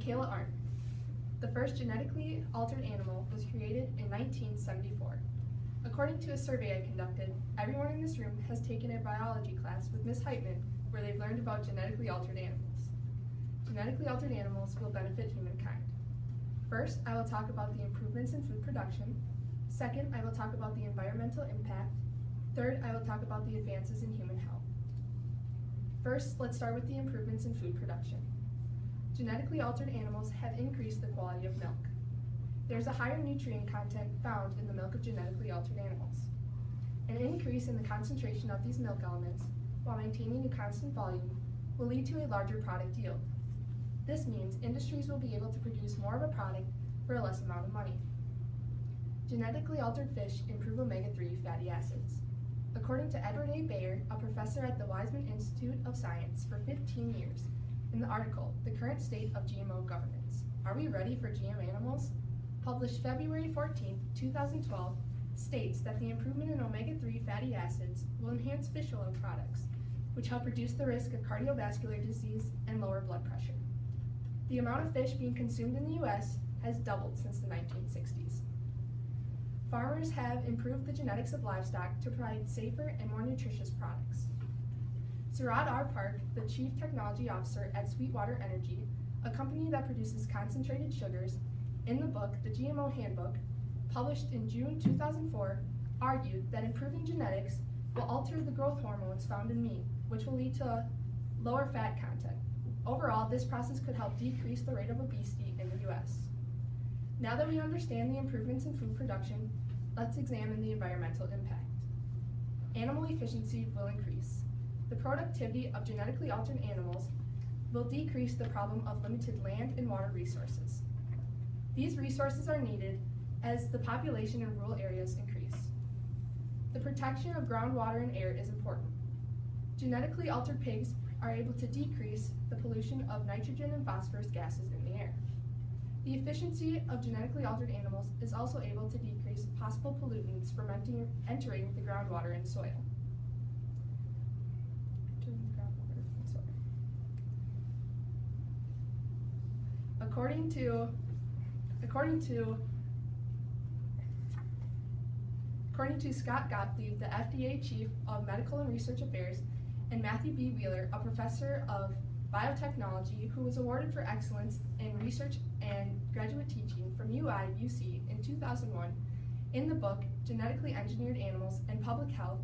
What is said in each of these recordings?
Makayla Arendt. The first genetically altered animal was created in 1974. According to a survey I conducted, everyone in this room has taken a biology class with Ms. Heitman where they've learned about genetically altered animals. Genetically altered animals will benefit humankind. First, I will talk about the improvements in food production. Second, I will talk about the environmental impact. Third, I will talk about the advances in human health. First, let's start with the improvements in food production. Genetically altered animals have increased the quality of milk. There's a higher nutrient content found in the milk of genetically altered animals. An increase in the concentration of these milk elements, while maintaining a constant volume, will lead to a larger product yield. This means industries will be able to produce more of a product for a less amount of money. Genetically altered fish improve omega-3 fatty acids. According to Edward A. Bayer, a professor at the Weizmann Institute of Science for 15 years, in the article, The Current State of GMO Governance, Are We Ready for GM Animals?, published February 14, 2012, states that the improvement in omega-3 fatty acids will enhance fish oil products, which help reduce the risk of cardiovascular disease and lower blood pressure. The amount of fish being consumed in the U.S. has doubled since the 1960s. Farmers have improved the genetics of livestock to provide safer and more nutritious products. Sarad R. Park, the Chief Technology Officer at Sweetwater Energy, a company that produces concentrated sugars, in the book, The GMO Handbook, published in June 2004, argued that improving genetics will alter the growth hormones found in meat, which will lead to lower fat content. Overall, this process could help decrease the rate of obesity in the U.S. Now that we understand the improvements in food production, let's examine the environmental impact. Animal efficiency will increase. The productivity of genetically altered animals will decrease the problem of limited land and water resources. These resources are needed as the population in rural areas increase. The protection of groundwater and air is important. Genetically altered pigs are able to decrease the pollution of nitrogen and phosphorus gases in the air. The efficiency of genetically altered animals is also able to decrease possible pollutants from entering the groundwater and soil. According to Scott Gottlieb, the FDA Chief of Medical and Research Affairs, and Matthew B. Wheeler, a professor of biotechnology who was awarded for excellence in research and graduate teaching from UI-UC in 2001, in the book Genetically Engineered Animals and Public Health,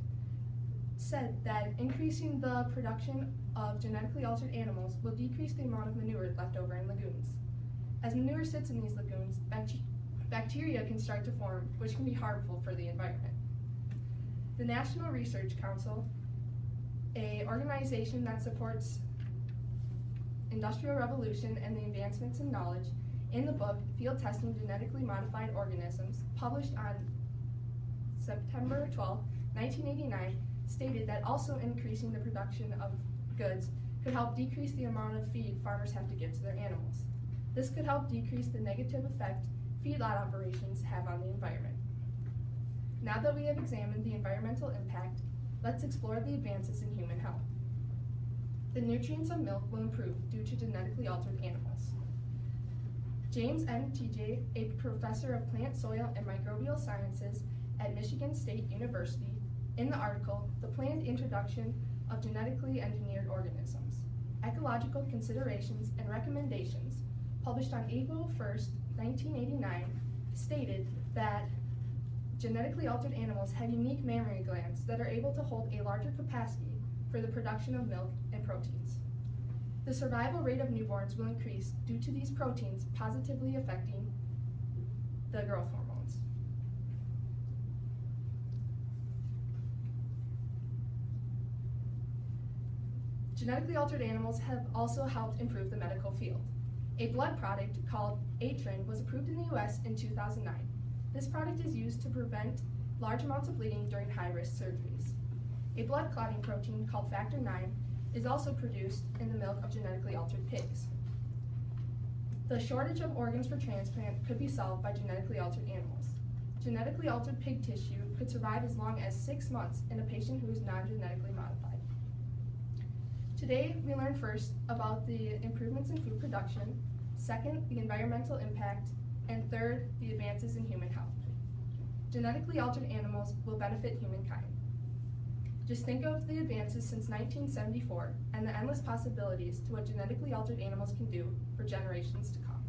said that increasing the production of genetically altered animals will decrease the amount of manure left over in lagoons. As manure sits in these lagoons, bacteria can start to form, which can be harmful for the environment. The National Research Council, an organization that supports industrial revolution and the advancements in knowledge, in the book Field Testing Genetically Modified Organisms, published on September 12, 1989, stated that also increasing the production of goods could help decrease the amount of feed farmers have to give to their animals. This could help decrease the negative effect feedlot operations have on the environment. Now that we have examined the environmental impact, let's explore the advances in human health. The nutrients of milk will improve due to genetically altered animals. James M. TJ, a professor of plant, soil, and microbial sciences at Michigan State University, in the article, The Planned Introduction of Genetically Engineered Organisms, Ecological Considerations and Recommendations, published on April 1, 1989, stated that genetically altered animals have unique mammary glands that are able to hold a larger capacity for the production of milk and proteins. The survival rate of newborns will increase due to these proteins positively affecting the growth hormones. Genetically altered animals have also helped improve the medical field. A blood product called Atrin was approved in the US in 2009. This product is used to prevent large amounts of bleeding during high-risk surgeries. A blood clotting protein called factor IX is also produced in the milk of genetically altered pigs. The shortage of organs for transplant could be solved by genetically altered animals. Genetically altered pig tissue could survive as long as 6 months in a patient who is non-genetically modified. Today, we learned first about the improvements in food production. Second, the environmental impact. And third, the advances in human health. Genetically altered animals will benefit humankind. Just think of the advances since 1974 and the endless possibilities to what genetically altered animals can do for generations to come.